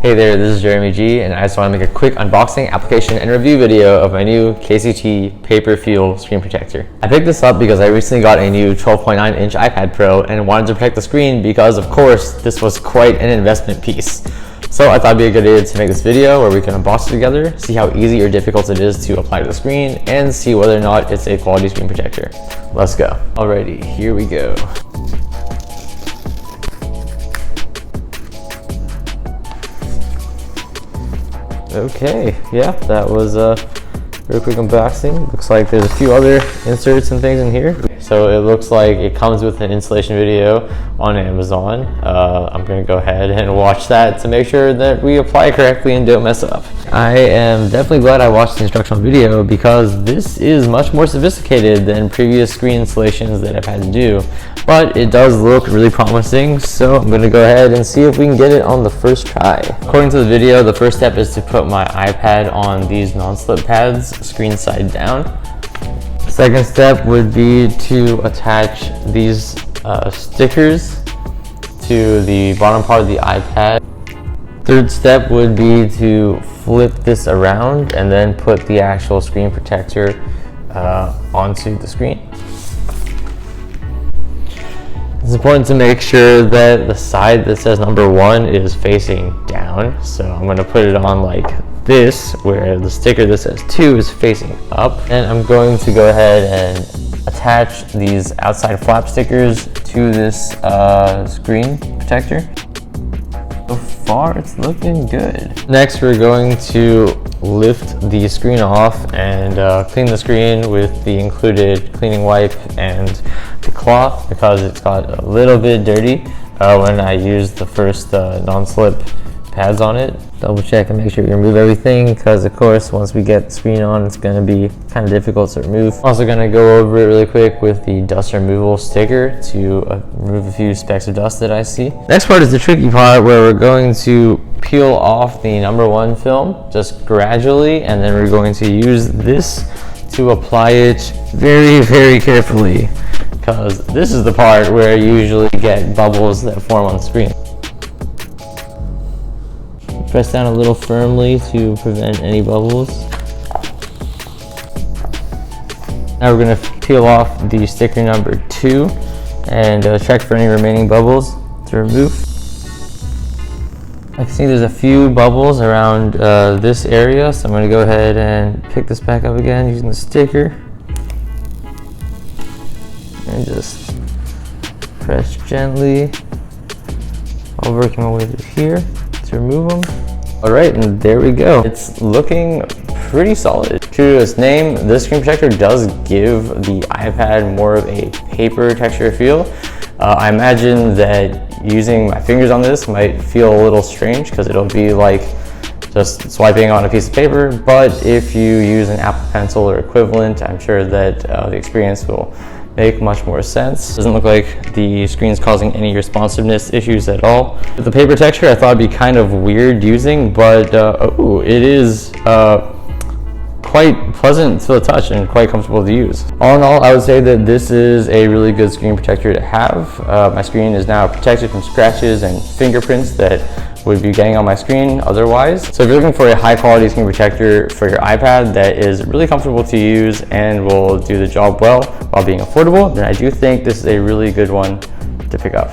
Hey there, this is Jeremy G, and I just want to make a quick unboxing, application, and review video of my new KCT Paperfeel screen protector. I picked this up because I recently got a new 12.9-inch iPad Pro and wanted to protect the screen because, of course, this was quite an investment piece. So I thought it'd be a good idea to make this video where we can unbox it together, see how easy or difficult it is to apply to the screen, and see whether or not it's a quality screen protector. Let's go. Alrighty, here we go. Okay, yeah, that was a very quick unboxing. Looks like there's a few other inserts and things in here. So it looks like it comes with an installation video on Amazon. I'm gonna go ahead and watch that to make sure that we apply correctly and don't mess up. I am definitely glad I watched the instructional video because this is much more sophisticated than previous screen installations that I've had to do. But it does look really promising, so I'm gonna go ahead and see if we can get it on the first try. According to the video, the first step is to put my iPad on these non-slip pads, screen side down. Second step would be to attach these stickers to the bottom part of the iPad. Third step would be to flip this around and then put the actual screen protector onto the screen. It's important to make sure that the side that says number 1 is facing down. So I'm going to put it on like this, where the sticker that says 2 is facing up. And I'm going to go ahead and attach these outside flap stickers to this screen protector. So far, it's looking good. Next, we're going to lift the screen off and clean the screen with the included cleaning wipe and the cloth because it's got a little bit dirty when I used the first non-slip pads on it. Double check and make sure you remove everything because, of course, once we get the screen on, it's going to be kind of difficult to remove. Also going to go over it really quick with the dust removal sticker to remove a few specks of dust that I see. Next part is the tricky part where we're going to peel off the number 1 film just gradually, and then we're going to use this to apply it very, very carefully because this is the part where you usually get bubbles that form on the screen. Press down a little firmly to prevent any bubbles. Now we're going to peel off the sticker number 2 and check for any remaining bubbles to remove. I can see there's a few bubbles around this area, so I'm going to go ahead and pick this back up again using the sticker. And just press gently while working my way through here to remove them. All right, and there we go. It's looking pretty solid. True to its name, this screen protector does give the iPad more of a paper texture feel. I imagine that using my fingers on this might feel a little strange because it'll be like just swiping on a piece of paper, but if you use an Apple Pencil or equivalent, I'm sure that the experience will make much more sense. Doesn't look like the screen's causing any responsiveness issues at all. With the paper texture, I thought it'd be kind of weird using, but it is quite pleasant to the touch and quite comfortable to use. All in all, I would say that this is a really good screen protector to have. My screen is now protected from scratches and fingerprints that would be getting on my screen otherwise. So if you're looking for a high quality screen protector for your iPad that is really comfortable to use and will do the job well while being affordable, then I do think this is a really good one to pick up.